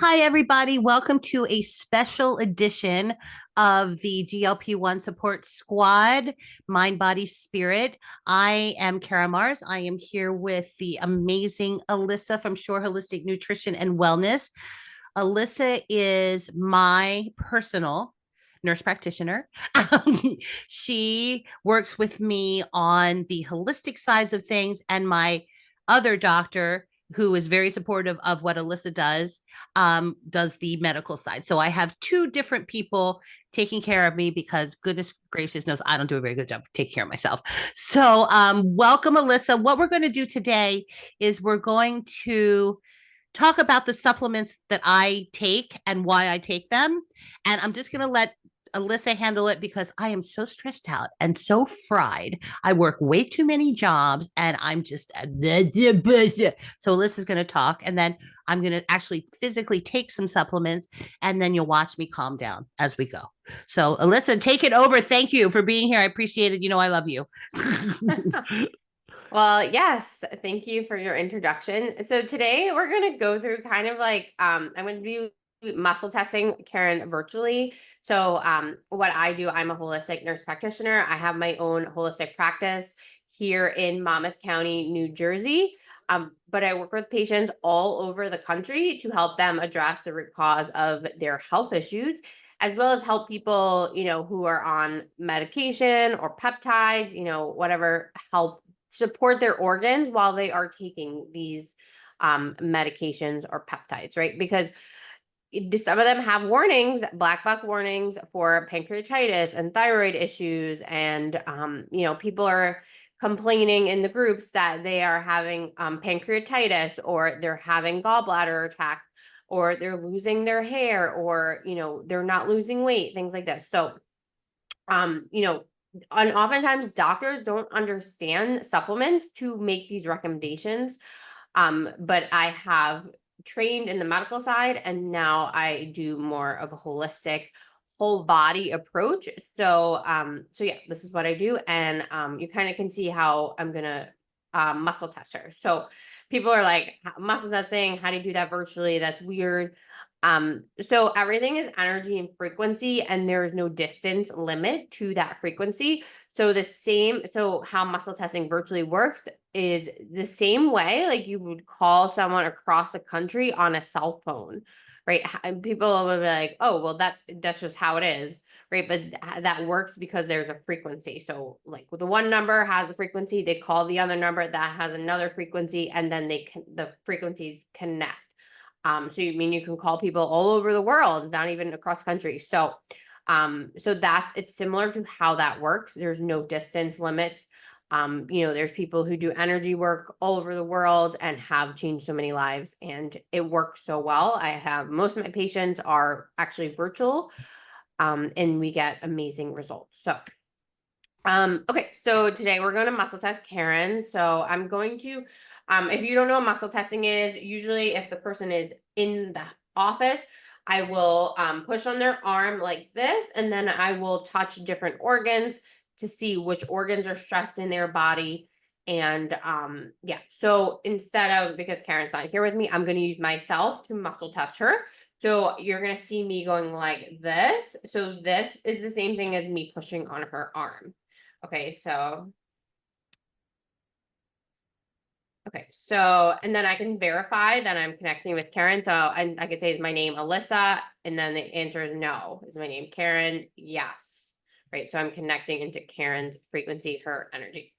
Hi, everybody. Welcome to a special edition of the GLP-1 Support Squad, Mind, Body, Spirit. I am Kareh Mars. I am here with the amazing Alyssa from Shore Holistic Nutrition and Wellness. Alyssa is my personal nurse practitioner. She works with me on the holistic sides of things, and my other doctor, who is very supportive of what Alyssa does the medical side. So I have two different people taking care of me because goodness gracious knows I don't do a very good job taking care of myself. So welcome, Alyssa. What we're going to do today is we're going to talk about the supplements that I take and why I take them. And I'm just going to let Alyssa handle it because I am so stressed out and so fried. I work way too many jobs and I'm just so Alyssa's going to talk, and then I'm going to actually physically take some supplements, and then you'll watch me calm down as we go. So Alyssa, take it over. Thank you for being here. I appreciate it. You know I love you. Well, yes, thank you for your introduction. So today we're going to go through kind of like I'm going to be muscle testing Karen virtually. So what I do, I'm a holistic nurse practitioner. I have my own holistic practice here in Monmouth County, New Jersey. But I work with patients all over the country to help them address the root cause of their health issues, as well as help people, who are on medication or peptides, whatever, help support their organs while they are taking these medications or peptides, right? Because some of them have warnings, black box warnings for pancreatitis and thyroid issues. And, people are complaining in the groups that they are having pancreatitis, or they're having gallbladder attacks, or they're losing their hair, or, they're not losing weight, things like this. So, and oftentimes doctors don't understand supplements to make these recommendations. But I have trained in the medical side, and now I do more of a holistic whole body approach. So yeah, this is what I do. And you kind of can see how I'm gonna muscle test her. So people are like, muscle testing, how do you do that virtually? That's weird. So everything is energy and frequency, and there is no distance limit to that frequency. So how muscle testing virtually works is the same way like you would call someone across the country on a cell phone, right? And people will be like, oh, well, that's just how it is, right? But that works because there's a frequency. So like the one number has a frequency, they call the other number that has another frequency, and then the frequencies connect. So you can call people all over the world, not even across country. So it's similar to how that works. There's no distance limits. There's people who do energy work all over the world and have changed so many lives, and it works so well. Most of my patients are actually virtual, and we get amazing results. Okay, so today we're going to muscle test Karen. So I'm going to, if you don't know what muscle testing is, usually if the person is in the office, I will push on their arm like this, and then I will touch different organs to see which organs are stressed in their body. And yeah, so because Karen's not here with me, I'm going to use myself to muscle test her. So you're going to see me going like this. So this is the same thing as me pushing on her arm. Okay, and then I can verify that I'm connecting with Karen. So I could say, is my name Alyssa? And then the answer is no. Is my name Karen? Yes. Right. So I'm connecting into Karen's frequency, her energy.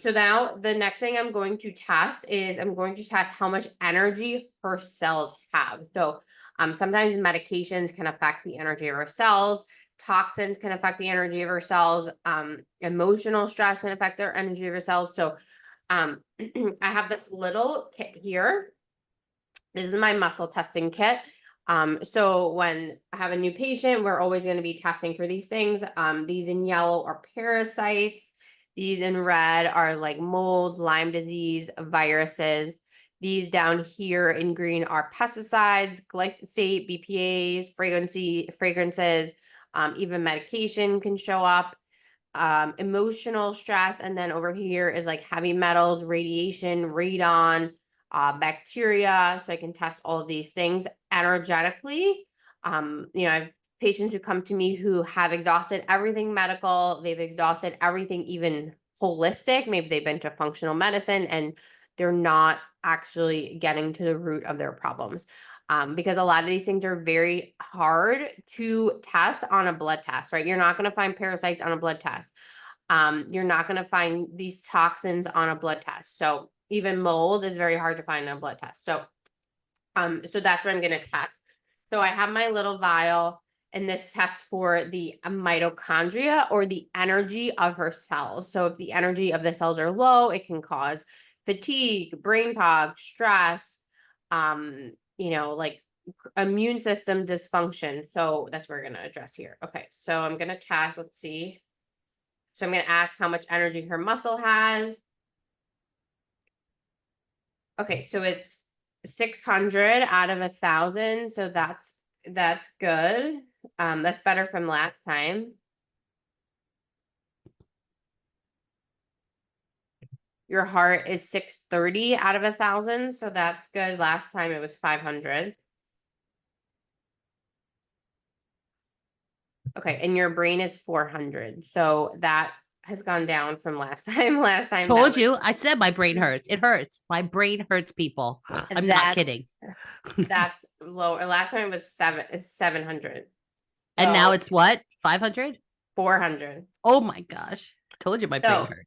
So now the next thing I'm going to test how much energy her cells have. So sometimes medications can affect the energy of our cells. Toxins can affect the energy of our cells. Emotional stress can affect their energy of our cells. So I have this little kit here. This is my muscle testing kit. So when I have a new patient, we're always going to be testing for these things. These in yellow are parasites. These in red are like mold, Lyme disease, viruses. These down here in green are pesticides, glyphosate, BPAs, fragrances, even medication can show up, emotional stress. And then over here is like heavy metals, radiation, radon, bacteria. So I can test all of these things. energetically. You know, I have patients who come to me who have exhausted everything medical, they've exhausted everything even holistic. Maybe they've been to functional medicine and they're not actually getting to the root of their problems. Because a lot of these things are very hard to test on a blood test, right? You're not going to find parasites on a blood test. You're not going to find these toxins on a blood test. So even mold is very hard to find on a blood test. So that's what I'm going to test. So I have my little vial, and this tests for the mitochondria, or the energy of her cells. So if the energy of the cells are low, it can cause fatigue, brain fog, stress, you know, like immune system dysfunction. So that's what we're going to address here. Okay, so I'm going to test. Let's see. So I'm going to ask how much energy her muscle has. Okay, so it's 600 out of 1,000. So that's good. That's better from last time. Your heart is 630 out of 1,000. So that's good. Last time it was 500. Okay, and your brain is 400. So that has gone down from last time. Last time Told you. I said my brain hurts. It hurts. My brain hurts, people. I'm not kidding. That's lower. Last time it was 700. And now it's what? 500? 400. Oh my gosh. Told you my brain hurt.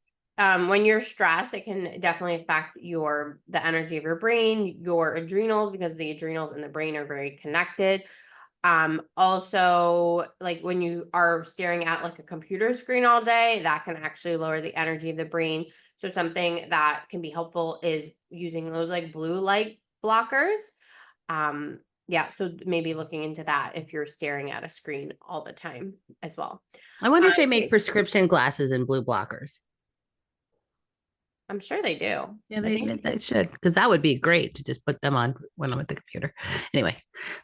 When you're stressed, it can definitely affect the energy of your brain, your adrenals, because the adrenals and the brain are very connected. Also, like when you are staring at like a computer screen all day, that can actually lower the energy of the brain. So something that can be helpful is using those like blue light blockers. Yeah, so maybe looking into that if you're staring at a screen all the time as well. I wonder if they make prescription glasses and blue blockers. I'm sure they do. Yeah, they should, because that would be great to just put them on when I'm at the computer. Anyway,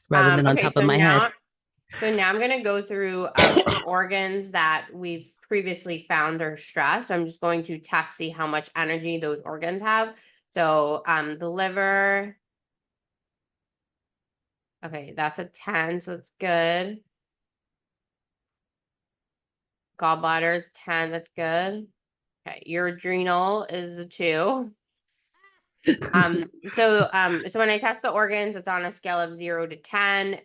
rather than on top of my head. So now I'm going to go through organs that we've previously found are stressed. So I'm just going to test, see how much energy those organs have. So the liver. Okay, that's a 10, so it's good. Gallbladder is 10, that's good. Okay, your adrenal is a 2. So when I test the organs, it's on a scale of 0 to 10.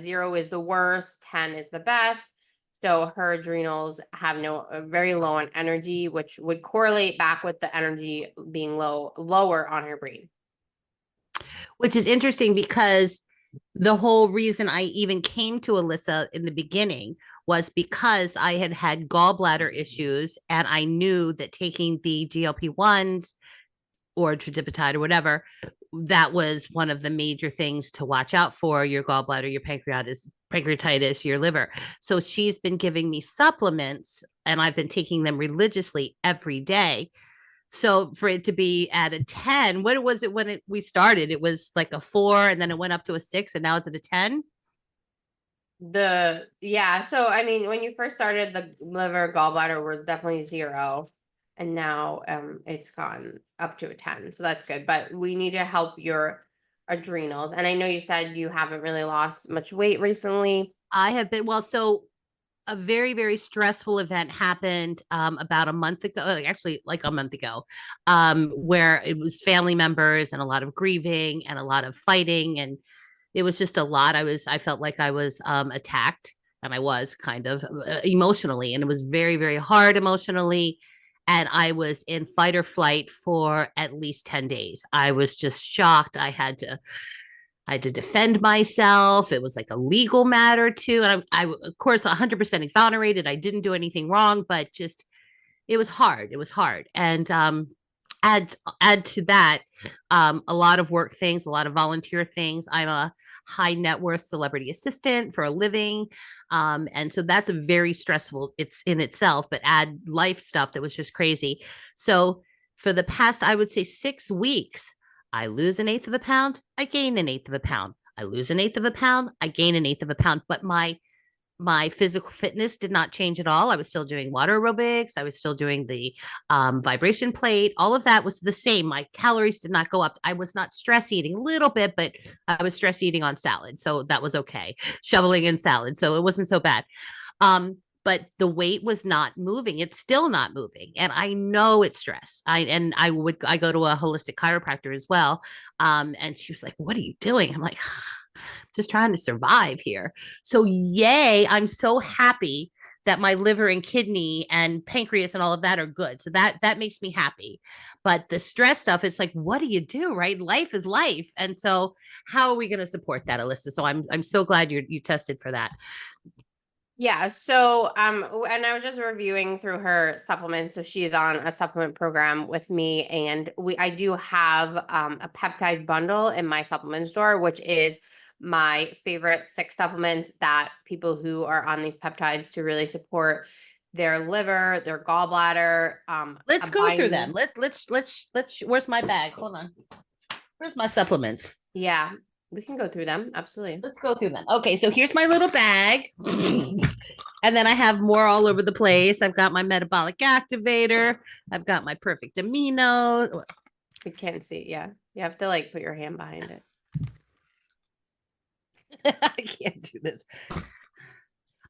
0 is the worst, 10 is the best. So her adrenals have very low on energy, which would correlate back with the energy being lower on her brain. Which is interesting, because the whole reason I even came to Alyssa in the beginning was because I had had gallbladder issues, and I knew that taking the GLP-1s or tridipatide or whatever, that was one of the major things to watch out for: your gallbladder, your pancreatitis, your liver. So she's been giving me supplements, and I've been taking them religiously every day. So for it to be at a 10, what was it when we started? It was like a 4, and then it went up to a 6, and now it's at a 10. So I mean, when you first started, the liver gallbladder was definitely 0, and now it's gone up to a 10. So that's good. But we need to help your adrenals. And I know you said you haven't really lost much weight recently. I have been, well, so a very, very stressful event happened about a month ago, actually like a month ago, where it was family members and a lot of grieving and a lot of fighting. And it was just a lot. I felt like I was attacked, and I was kind of emotionally, and it was very, very hard emotionally. And I was in fight or flight for at least 10 days. I was just shocked. I had to defend myself. It was like a legal matter too. And I of course, 100% exonerated. I didn't do anything wrong, but just, it was hard. It was hard. And add to that, a lot of work things, a lot of volunteer things. I'm a high net worth celebrity assistant for a living. And so that's a very stressful, it's in itself, but add life stuff that was just crazy. So for the past, I would say 6 weeks, I lose 1/8 of a pound, I gain 1/8 of a pound. I lose 1/8 of a pound, I gain 1/8 of a pound. But my my physical fitness did not change at all. I was still doing water aerobics. I was still doing the vibration plate. All of that was the same. My calories did not go up. I was not stress eating a little bit, but I was stress eating on salad. So that was okay. Shoveling in salad. So it wasn't so bad. But the weight was not moving. It's still not moving. And I know it's stress. I go to a holistic chiropractor as well. And she was like, "What are you doing?" I'm like, just trying to survive here. So yay, I'm so happy that my liver and kidney and pancreas and all of that are good. So that makes me happy. But the stress stuff, it's like, what do you do, right? Life is life. And so how are we going to support that, Alyssa? So I'm so glad you tested for that. Yeah, so and I was just reviewing through her supplements. So she's on a supplement program with me, and I do have a peptide bundle in my supplement store, which is my favorite 6 supplements that people who are on these peptides to really support their liver, their gallbladder. Let's go through them. Let's where's my bag? Hold on. Where's my supplements? Yeah, we can go through them. Absolutely. Let's go through them. Okay, so here's my little bag. And then I have more all over the place. I've got my metabolic activator. I've got my perfect amino. We can't see. Yeah. You have to like put your hand behind it. I can't do this.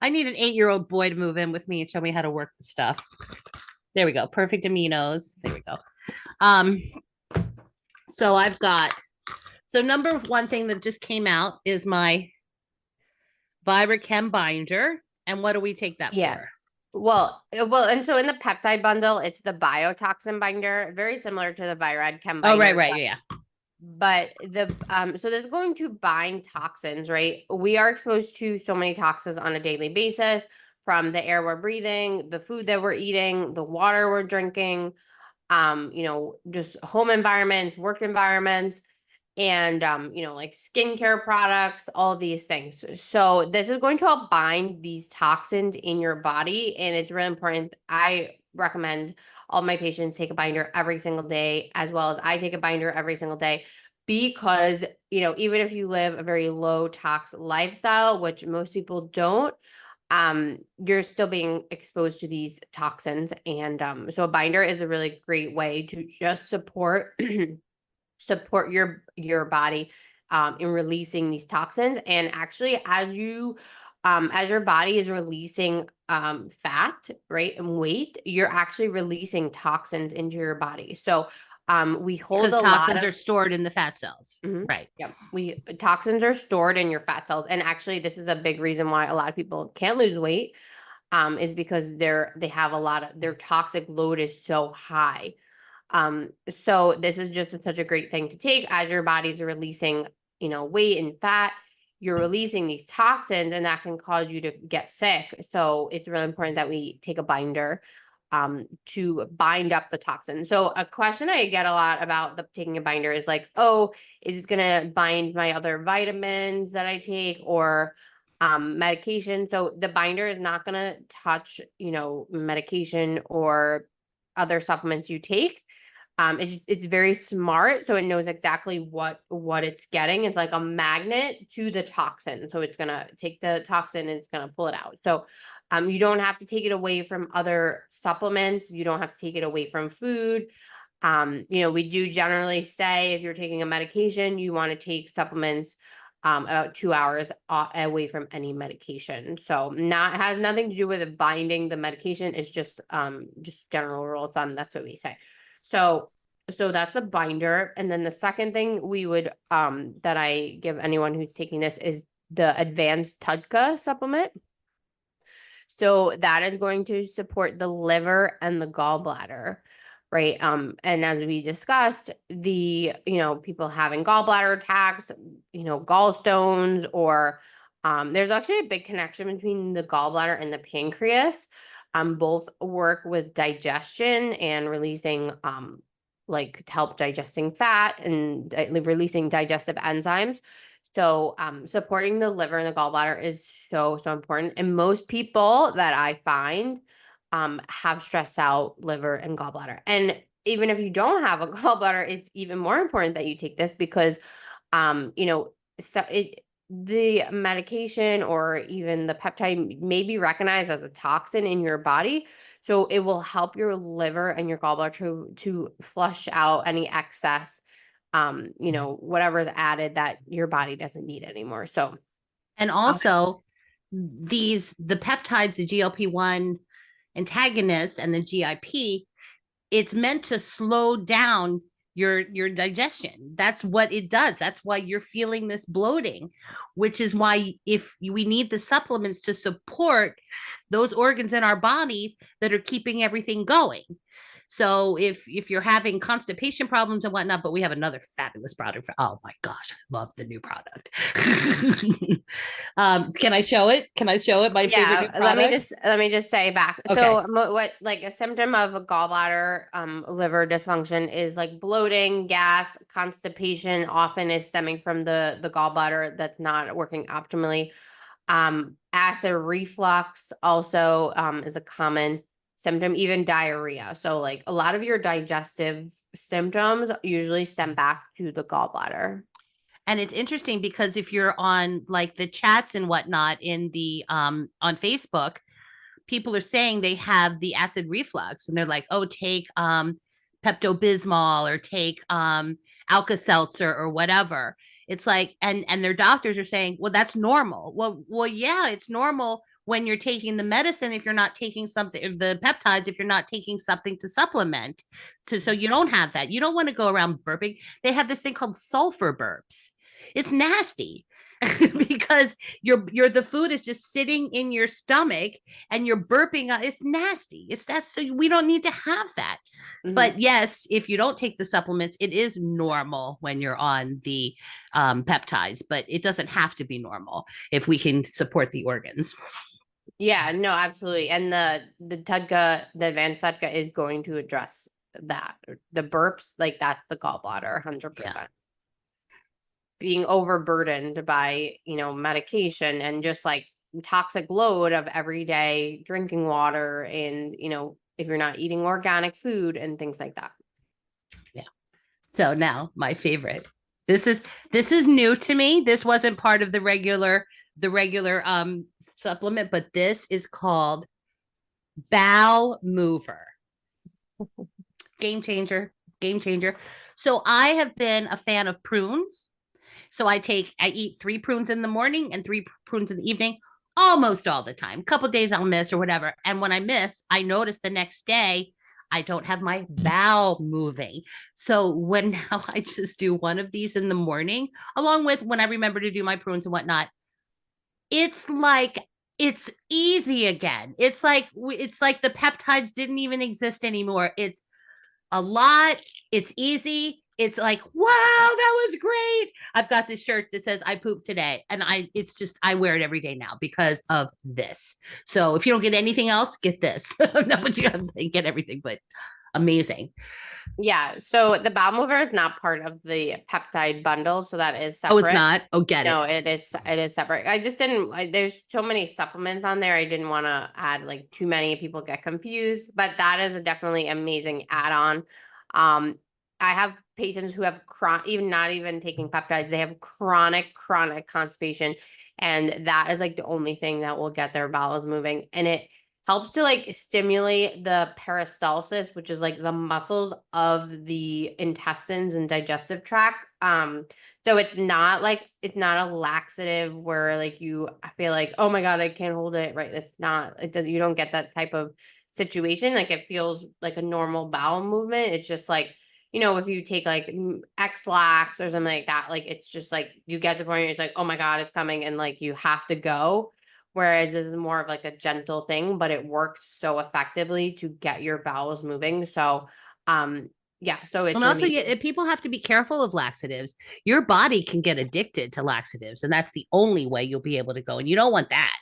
I need an 8-year-old boy to move in with me and show me how to work the stuff. There we go. Perfect aminos. There we go. So I've got, so number one thing that just came out is my Vibrachem binder. And what do we take that for? Well, and so in the peptide bundle, it's the biotoxin binder, very similar to the Viradchem binder. Oh, right, yeah. But so this is going to bind toxins, right? We are exposed to so many toxins on a daily basis, from the air we're breathing, the food that we're eating, the water we're drinking, just home environments, work environments, and like skincare products, all these things. So this is going to help bind these toxins in your body, and it's really important. I recommend all my patients take a binder every single day, as well as I take a binder every single day, because even if you live a very low tox lifestyle, which most people don't, you're still being exposed to these toxins. And so a binder is a really great way to just support your body in releasing these toxins. And actually, as your body is releasing fat, right, and weight, you're actually releasing toxins into your body. So we hold because toxins are stored in the fat cells. Right. Yeah. Toxins are stored in your fat cells. And actually, this is a big reason why a lot of people can't lose weight, is because they have their toxic load is so high. So this is just such a great thing to take as your body's releasing, weight and fat. You're releasing these toxins, and that can cause you to get sick. So it's really important that we take a binder to bind up the toxin. So a question I get a lot about taking a binder is like, oh, is it going to bind my other vitamins that I take, or medication? So the binder is not going to touch, medication or other supplements you take. It's very smart, so it knows exactly what it's getting. It's like a magnet to the toxin, so it's gonna take the toxin and it's gonna pull it out. So you don't have to take it away from other supplements. You don't have to take it away from food. We do generally say if you're taking a medication, you want to take supplements about 2 hours away from any medication. So has nothing to do with binding the medication. It's just general rule of thumb. That's what we say. So that's the binder. And then the second thing we would that I give anyone who's taking this is the advanced TUDCA supplement. So that is going to support the liver and the gallbladder, right? And as we discussed, the people having gallbladder attacks, gallstones, or there's actually a big connection between the gallbladder and the pancreas. Both work with digestion and releasing to help digesting fat and releasing digestive enzymes. So supporting the liver and the gallbladder is so important. And most people that I find have stressed out liver and gallbladder. And even if you don't have a gallbladder, it's even more important that you take this, because the medication or even the peptide may be recognized as a toxin in your body. So it will help your liver and your gallbladder to flush out any excess, whatever is added that your body doesn't need anymore. So, And also the peptides, the GLP-1 antagonists and the GIP, it's meant to slow down your digestion. That's what it does. That's why you're feeling this bloating, which is why if we need the supplements to support those organs in our bodies that are keeping everything going. So if you're having constipation problems and whatnot, but we have another fabulous product for, oh my gosh, I love the new product. Can I show it? Can I show it? My favorite new product. Let me just say back. Okay. So what like a symptom of a gallbladder liver dysfunction is like bloating, gas, constipation often is stemming from the gallbladder that's not working optimally. Acid reflux also is a common symptom, even diarrhea. So like a lot of your digestive symptoms usually stem back to the gallbladder. And it's interesting because if you're on like the chats and whatnot in the on Facebook, people are saying they have the acid reflux and they're like, oh, take Pepto-Bismol or take Alka-Seltzer or whatever. It's like, and their doctors are saying, well, that's normal. Well, yeah, it's normal when you're taking the medicine if you're not taking something, the peptides if you're not taking something to supplement. So you don't have that. You don't want to go around burping. They have this thing called sulfur burps. It's nasty because you're the food is just sitting in your stomach and you're burping. It's nasty. It's that. So we don't need to have that. But yes, if you don't take the supplements, it is normal when you're on the peptides, but it doesn't have to be normal if we can support the organs. Yeah, no, absolutely. And the TUDCA, the advanced TUDCA is going to address that. The burps, like that's the gallbladder, 100%. Yeah. Being overburdened by, medication and just like toxic load of everyday drinking water and, if you're not eating organic food and things like that. Yeah. So now my favorite. This is new to me. This wasn't part of the regular supplement, but this is called Bowel Mover. Game changer. Game changer. So I have been a fan of prunes. So I eat 3 prunes in the morning and 3 prunes in the evening almost all the time. A couple days I'll miss or whatever. And when I miss, I notice the next day I don't have my bowel moving. So when now I just do one of these in the morning, along with when I remember to do my prunes and whatnot, it's like it's easy again. It's like the peptides didn't even exist anymore. It's a lot. It's easy. It's like, wow, that was great. I've got this shirt that says I pooped today. And I wear it every day now because of this. So if you don't get anything else, get this. Not what you have to say, get everything, but amazing. Yeah. So the bowel mover is not part of the peptide bundle. So that is separate. Oh, it's not? Oh, get No, it. it is separate. I just didn't, there's so many supplements on there. I didn't want to add like too many, people get confused, but that is a definitely amazing add-on. I have patients who have even not even taking peptides, they have chronic constipation. And that is like the only thing that will get their bowels moving. And it helps to like stimulate the peristalsis, which is like the muscles of the intestines and digestive tract. So it's not a laxative where like you feel like, oh my God, I can't hold it. Right. You don't get that type of situation. Like it feels like a normal bowel movement. It's just like, if you take like X-Lax or something like that, like it's just like you get to the point where it's like, oh my God, it's coming and like you have to go. Whereas this is more of like a gentle thing, but it works so effectively to get your bowels moving. So, yeah, so it's and also people have to be careful of laxatives. Your body can get addicted to laxatives, and that's the only way you'll be able to go. And you don't want that,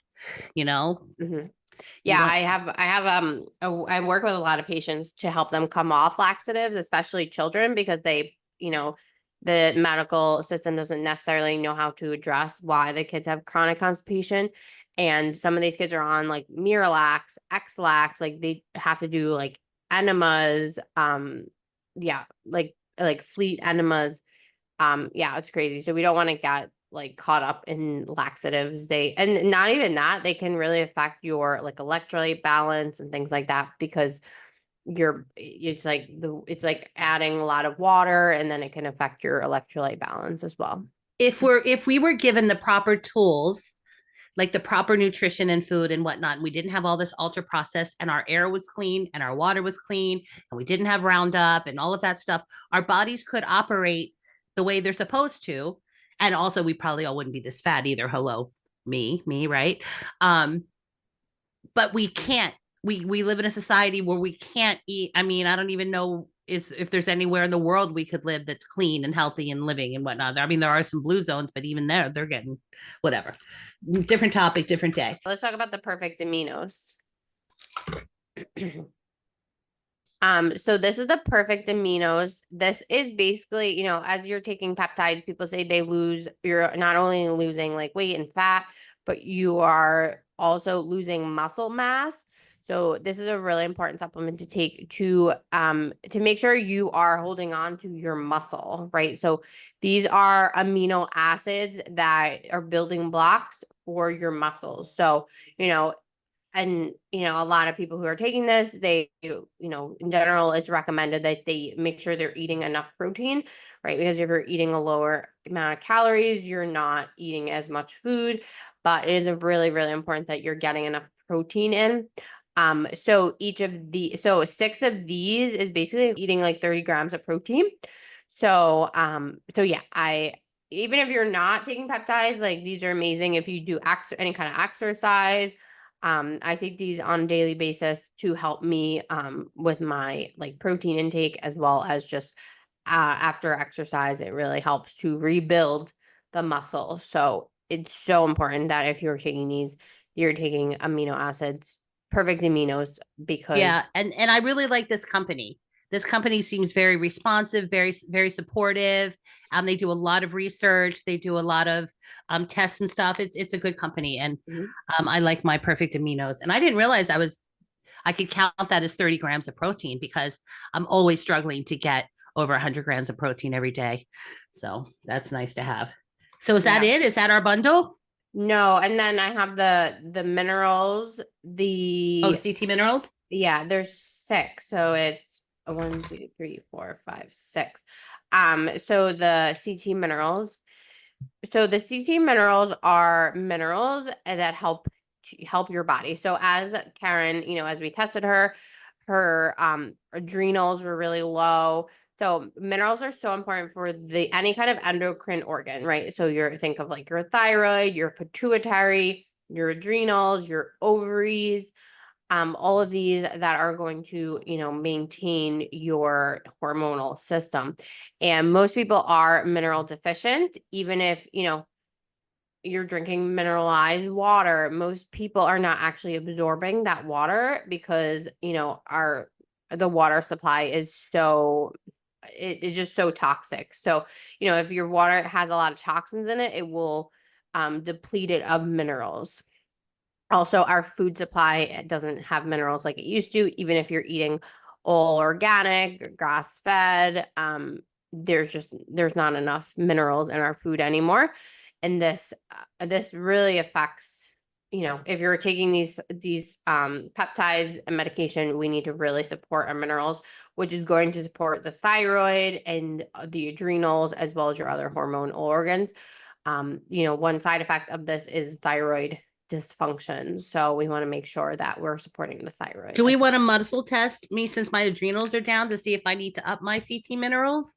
you know. Mm-hmm. Yeah, I work with a lot of patients to help them come off laxatives, especially children, because the medical system doesn't necessarily know how to address why the kids have chronic constipation. And some of these kids are on like Miralax, X-Lax, like they have to do like enemas, yeah, like fleet enemas. Yeah, it's crazy. So we don't want to get like caught up in laxatives. And not even that, they can really affect your like electrolyte balance and things like that, because it's like adding a lot of water, and then it can affect your electrolyte balance as well. If we were given the proper tools, like the proper nutrition and food and whatnot, and we didn't have all this ultra processed, and our air was clean and our water was clean, and we didn't have Roundup and all of that stuff, our bodies could operate the way they're supposed to. And also, we probably all wouldn't be this fat either. Hello, me, right? Um, but we can't. We live in a society where we can't eat. I mean, I don't even know is if there's anywhere in the world we could live that's clean and healthy and living and whatnot. I mean, there are some blue zones, but even there, they're getting whatever. Different topic, different day. Let's talk about the perfect aminos. So this is the perfect aminos. This is basically, as you're taking peptides, people say you're not only losing like weight and fat, but you are also losing muscle mass. So this is a really important supplement to take to make sure you are holding on to your muscle, right? So these are amino acids that are building blocks for your muscles. So, and a lot of people who are taking this, in general, it's recommended that they make sure they're eating enough protein, right? Because if you're eating a lower amount of calories, you're not eating as much food. But it is really, really important that you're getting enough protein in. So 6 of these is basically eating like 30 grams of protein. So yeah, even if you're not taking peptides, like these are amazing if you do any kind of exercise. I take these on a daily basis to help me with my like protein intake, as well as just after exercise. It really helps to rebuild the muscle. So it's so important that if you're taking these, you're taking amino acids, perfect aminos, Yeah, because and I really like this company. This company seems very responsive, very supportive. They do a lot of research. They do a lot of tests and stuff. It's a good company, and Mhm. I like my perfect aminos. And I didn't realize I could count that as 30 grams of protein, because I'm always struggling to get over 100 grams of protein every day. So that's nice to have. So is that Yeah. it? Is that our bundle? No, and then I have the minerals, Oh, CT minerals. yeah, there's 6. So it's a 1, 2, 3, 4, 5, 6. So the CT minerals. So the CT minerals are minerals that help your body. So as Karen, as we tested her adrenals were really low. So minerals are so important for any kind of endocrine organ, right? So think of like your thyroid, your pituitary, your adrenals, your ovaries, all of these that are going to, maintain your hormonal system. And most people are mineral deficient, even if, you're drinking mineralized water. Most people are not actually absorbing that water because, the water supply is it's just so toxic. So, if your water has a lot of toxins in it, it will deplete it of minerals. Also, our food supply doesn't have minerals like it used to. Even if you're eating all organic, grass fed, there's not enough minerals in our food anymore. And this really affects, if you're taking these peptides and medication, we need to really support our minerals, which is going to support the thyroid and the adrenals, as well as your other hormonal organs. One side effect of this is thyroid dysfunction. So we want to make sure that we're supporting the thyroid Do we as well. want to muscle test me since my adrenals are down to see if I need to up my CT minerals?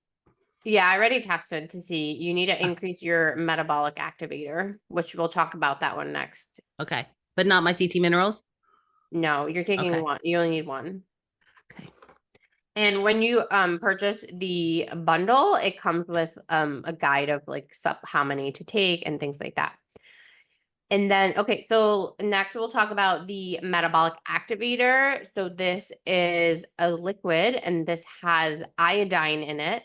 Yeah, I already tested to see you need to increase your metabolic activator, which we'll talk about that one next. Okay, but not my CT minerals. No, you're taking Okay. one. You only need one. Okay. And when you purchase the bundle, it comes with a guide of like how many to take and things like that. And then, okay, so next we'll talk about the metabolic activator. So this is a liquid, and this has iodine in it,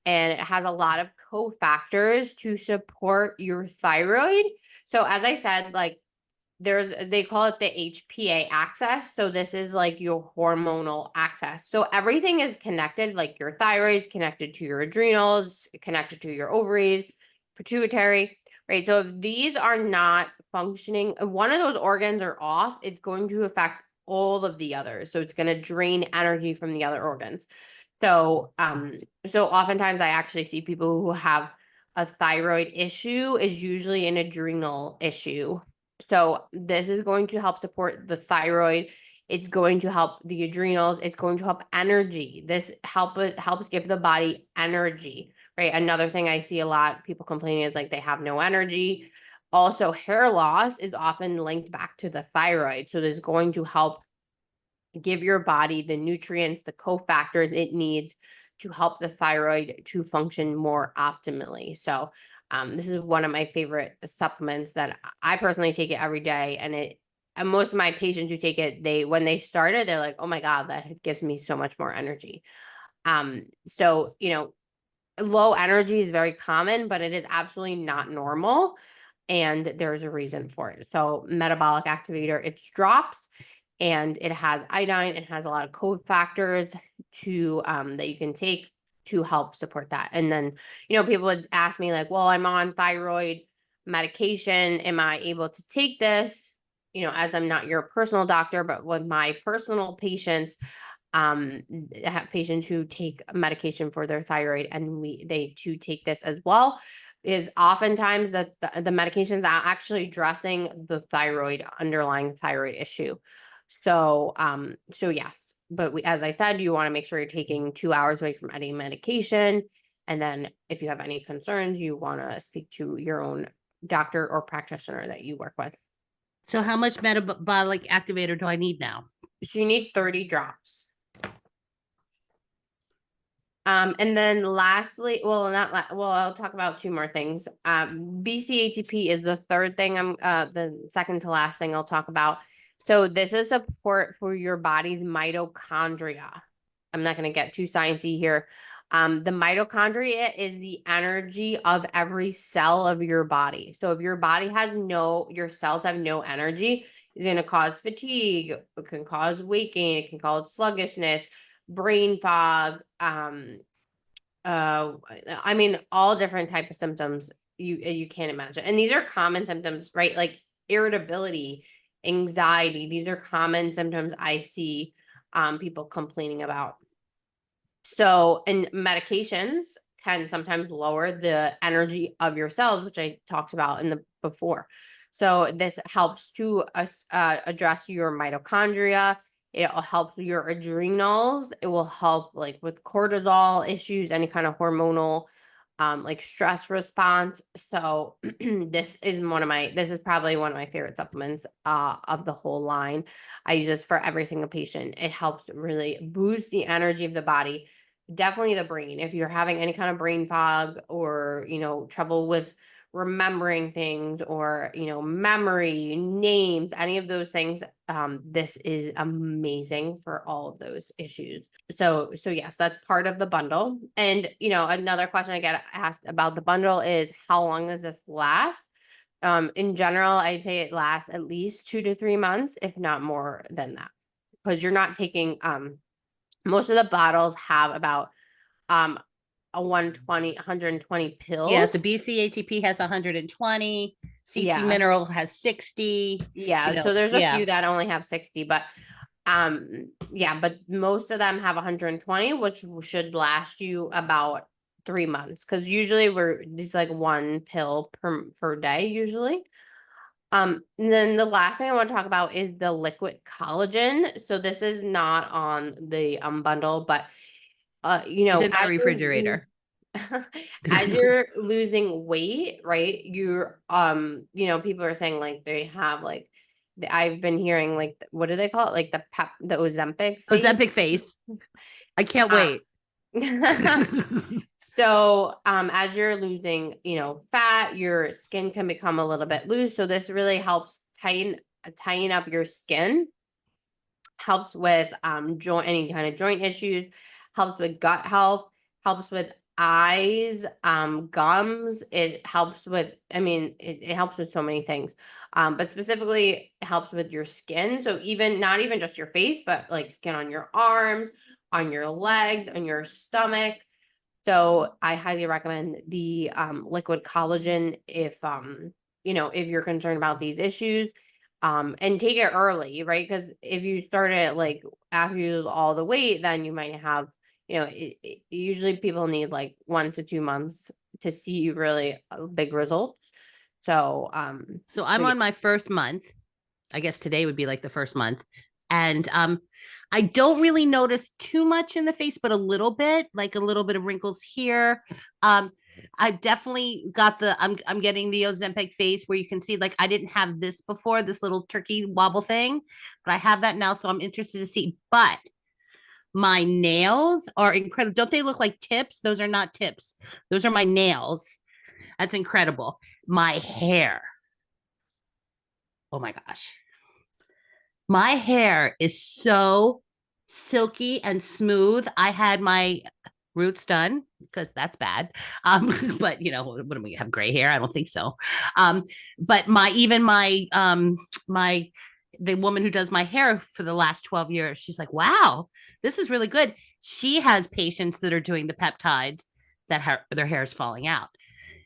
and it has a lot of cofactors to support your thyroid. So as I said, like they call it the HPA axis. So this is like your hormonal axis. So everything is connected, like your thyroid is connected to your adrenals, connected to your ovaries, pituitary. right? So if these are not functioning, if one of those organs are off, it's going to affect all of the others. So it's going to drain energy from the other organs. So, so oftentimes I actually see people who have a thyroid issue is usually an adrenal issue. So this is going to help support the thyroid. It's going to help the adrenals. It's going to help energy. This helps give the body energy, right? Another thing I see a lot people complaining is like they have no energy. Also, hair loss is often linked back to the thyroid. So this is going to help give your body the nutrients, the cofactors it needs to help the thyroid to function more optimally. So, this is one of my favorite supplements that I personally take it every day. And most of my patients who take it, when they start it, they're like, oh my God, that gives me so much more energy. So, low energy is very common, but it is absolutely not normal. And there's a reason for it. So metabolic activator, it's drops and it has iodine. It has a lot of cofactors to that you can take to help support that. And then, people would ask me like, well, I'm on thyroid medication. Am I able to take this? As I'm not your personal doctor, but with my personal patients, have patients who take medication for their thyroid and they too take this as well, is oftentimes that the medications are actually addressing the underlying thyroid issue. So yes, but as I said, you want to make sure you're taking 2 hours away from any medication. And then if you have any concerns, you want to speak to your own doctor or practitioner that you work with. So how much metabolic activator do I need now? So you need 30 drops. And then lastly, well, I'll talk about two more things. BCATP is the third thing the second to last thing I'll talk about. So this is support for your body's mitochondria. I'm not going to get too sciencey here. The mitochondria is the energy of every cell of your body. So if your body your cells have no energy, it's going to cause fatigue. It can cause weight gain. It can cause sluggishness, brain fog, I mean, all different type of symptoms you can't imagine. And these are common symptoms, right? Like irritability, anxiety. These are common symptoms I see people complaining about. So, and medications can sometimes lower the energy of your cells, which I talked about in the before. So this helps to address your mitochondria. It'll help your adrenals. It will help like with cortisol issues, any kind of hormonal like stress response. So this is probably one of my favorite supplements of the whole line. I use this for every single patient. It helps really boost the energy of the body. Definitely the brain. If you're having any kind of brain fog or, trouble with remembering things or, memory, names, any of those things, this is amazing for all of those issues. So yes, that's part of the bundle. And, another question I get asked about the bundle is how long does this last? In general, I'd say it lasts at least 2 to 3 months, if not more than that, because you're not taking, most of the bottles have about a 120 Yeah, pills. so BCATP has 120, CT Yeah. mineral has 60, Yeah. So there's a yeah. few that only have 60, but yeah, but most of them have 120, which should last you about 3 months. Cause usually it's like one pill per day usually. And then the last thing I want to talk about is the liquid collagen. So this is not on the bundle, but It's in my refrigerator. as you're losing weight, right? People are saying like they have like I've been hearing like what do they call it? Like the Ozempic face. Ozempic face. I can't Uh, wait. so as you're losing, fat, your skin can become a little bit loose. So this really helps tighten up your skin, helps with any kind of joint issues, helps with gut health, helps with eyes, gums. It helps with, it helps with so many things. But specifically it helps with your skin. So not even just your face, but like skin on your arms, on your legs, on your stomach. So I highly recommend the liquid collagen if if you're concerned about these issues. And take it early, right? Because if you start it like after you lose all the weight, then you might have, usually people need like 1 to 2 months to see really big results. So, So so I'm yeah, on my first month. I guess today would be like the first month. And I don't really notice too much in the face, but a little bit, like a little bit of wrinkles here. Um, I've definitely got I'm getting the Ozempic face where you can see like I didn't have this before, this little turkey wobble thing, but I have that now. So I'm interested to see. But my nails are incredible. Don't they look like tips? Those are not tips. Those are my nails. That's incredible. My hair. Oh my gosh. My hair is so silky and smooth. I had my roots done because that's bad. But what do we have gray hair? I don't think so. But my the woman who does my hair for the last 12 years, she's like, wow, this is really good. She has patients that are doing the peptides that their hair is falling out.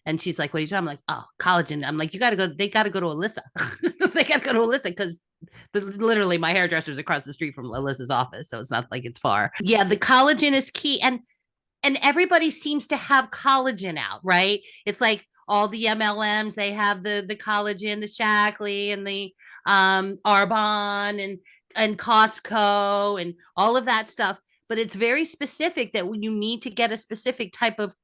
And she's like, what are you doing? I'm like, oh, collagen. I'm like, they got to go to Alyssa. They got to go to Alyssa because literally my hairdresser's across the street from Alyssa's office. So it's not like it's far. Yeah, the collagen is key. And everybody seems to have collagen out, right? It's like all the MLMs, they have the collagen, the Shackley and the Arbonne and Costco and all of that stuff. But it's very specific that you need to get a specific type of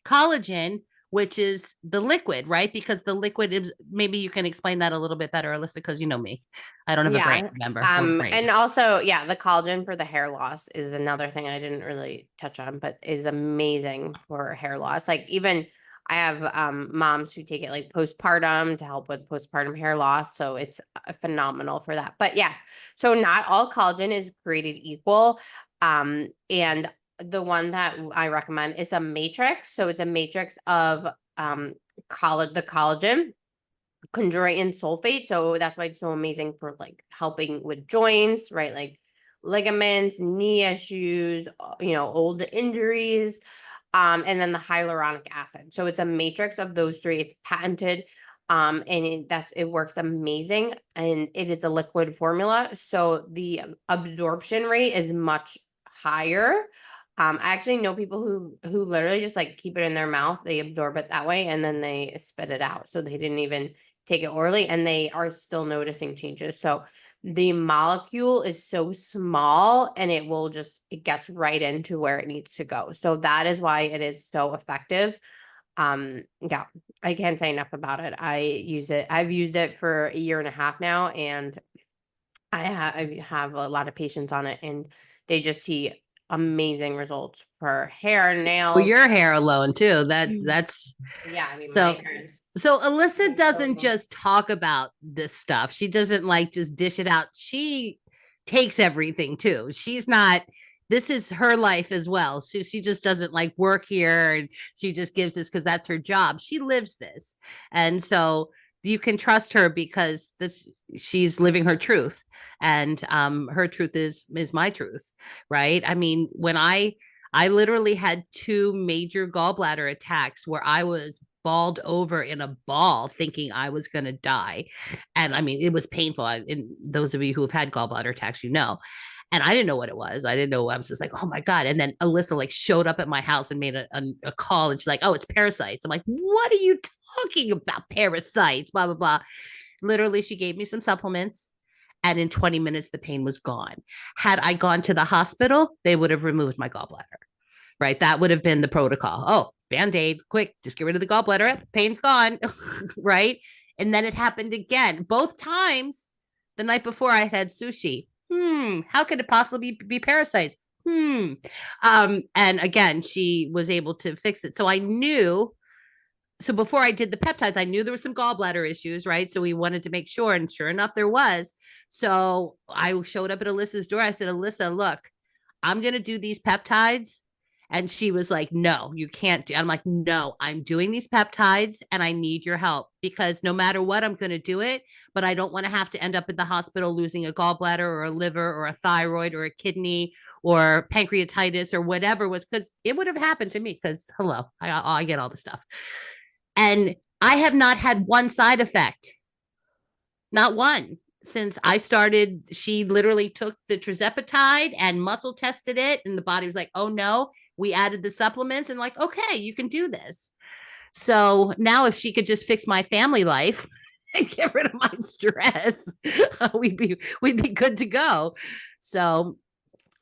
collagen, which is the liquid, right? Because the liquid is, maybe you can explain that a little bit better, Alyssa, because you know me. I don't have a brain, yeah. remember, or brain. And also, yeah, the collagen for the hair loss is another thing I didn't really touch on, but is amazing for hair loss. Like even I have moms who take it like postpartum to help with postpartum hair loss, so it's phenomenal for that. But yes, so not all collagen is created equal. And the one that I recommend is a matrix. So it's a matrix of the collagen, chondroitin sulfate. So that's why it's so amazing for like helping with joints, right? Like ligaments, knee issues, old injuries, and then the hyaluronic acid. So it's a matrix of those three. It's patented. And it works amazing, and it is a liquid formula. So the absorption rate is much higher. I actually know people who literally just like keep it in their mouth, they absorb it that way, and then they spit it out. So they didn't even take it orally, and they are still noticing changes. So the molecule is so small, and it gets right into where it needs to go. So that is why it is so effective. Yeah, I can't say enough about it. I've used it for a year and a half now, and I have a lot of patients on it, and they just see amazing results for hair, Well, nails. your hair alone too. That's Yeah, I mean, my so. hair is So Alyssa doesn't incredible. just talk about this stuff. She doesn't like just dish it out. She takes everything too. She's not, this is her life as well. She just doesn't like work here and she just gives this because that's her job. She lives this. And so you can trust her because she's living her truth. And her truth is my truth, right? I mean, when I literally had two major gallbladder attacks where I was balled over in a ball thinking I was going to die. And I mean, it was painful. And those of you who have had gallbladder attacks, you know. And I didn't know what it was. I didn't know. I was just like, oh my God. And then Alyssa like showed up at my house and made a call. And she's like, oh, it's parasites. I'm like, what are you talking about? Parasites, blah, blah, blah. Literally, she gave me some supplements. And in 20 minutes, the pain was gone. Had I gone to the hospital, they would have removed my gallbladder, right? That would have been the protocol. Oh, Band-Aid, quick, just get rid of the gallbladder. Pain's gone, right? And then it happened again. Both times the night before I had sushi. How could it possibly be parasites? And again, she was able to fix it. So I knew. So before I did the peptides, I knew there was some gallbladder issues, right? So we wanted to make sure, and sure enough, there was. So I showed up at Alyssa's door. I said, Alyssa, look, I'm going to do these peptides, And she was like, no, you can't do. I'm like, no, I'm doing these peptides and I need your help because no matter what, I'm going to do it. But I don't want to have to end up in the hospital losing a gallbladder or a liver or a thyroid or a kidney or pancreatitis or whatever was, because it would have happened to me because hello, I get all the stuff. And I have not had one side effect, not one. Since I started, she literally took the tirzepatide and muscle tested it, and the body was like, oh no, we added the supplements and like, okay, you can do this. So now if she could just fix my family life and get rid of my stress, we'd be good to go.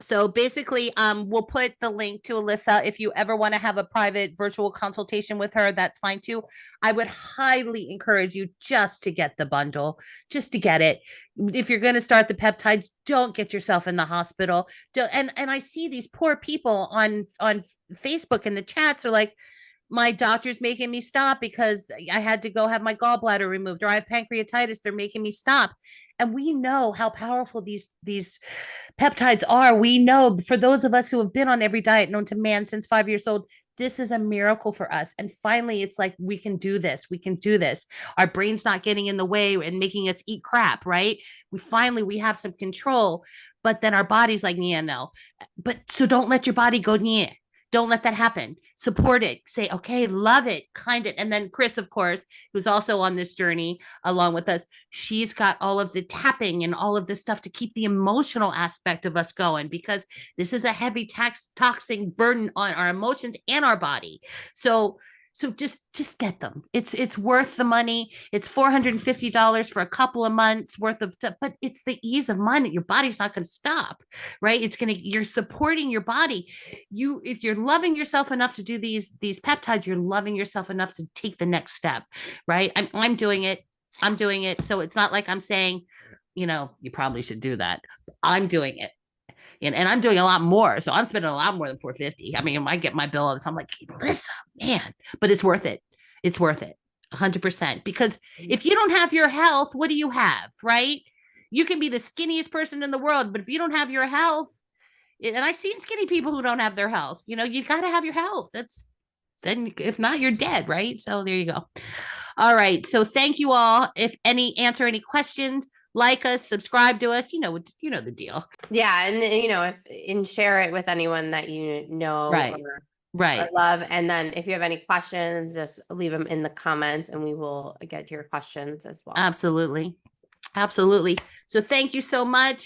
So basically, we'll put the link to Alyssa. If you ever want to have a private virtual consultation with her, that's fine too. I would highly encourage you just to get the bundle, just to get it. If you're going to start the peptides, don't get yourself in the hospital. And I see these poor people on Facebook in the chats are like, my doctor's making me stop because I had to go have my gallbladder removed, or I have pancreatitis. They're making me stop. And we know how powerful these peptides are. We know, for those of us who have been on every diet known to man since 5 years old, this is a miracle for us. And finally, it's like, we can do this. We can do this. Our brain's not getting in the way and making us eat crap, right? We have some control, but then our body's like, yeah, no. But so don't let your body go, yeah. Don't let that happen. Support it. Say, okay, love it, kind it. And then Chris, of course, who's also on this journey along with us, she's got all of the tapping and all of this stuff to keep the emotional aspect of us going, because this is a heavy toxic burden on our emotions and our body. So just get them. It's worth the money. It's $450 for a couple of months worth of stuff, but it's the ease of mind that your body's not going to stop, right? You're supporting your body. If you're loving yourself enough to do these peptides, you're loving yourself enough to take the next step, right? I'm doing it. I'm doing it. So it's not like I'm saying, you probably should do that. I'm doing it. And I'm doing a lot more. So I'm spending a lot more than 450. I mean, I get my bill all this. I'm like, Alyssa, man, but it's worth it. It's worth it 100%. Because if you don't have your health, what do you have, right? You can be the skinniest person in the world, but if you don't have your health, and I've seen skinny people who don't have their health, you got to have your health. Then if not, you're dead, right? So there you go. All right. So thank you all. If answer any questions, like us, subscribe to us. You know the deal. Yeah, and share it with anyone that you know Right. or love. And then if you have any questions, just leave them in the comments and we will get to your questions as well. Absolutely. So thank you so much.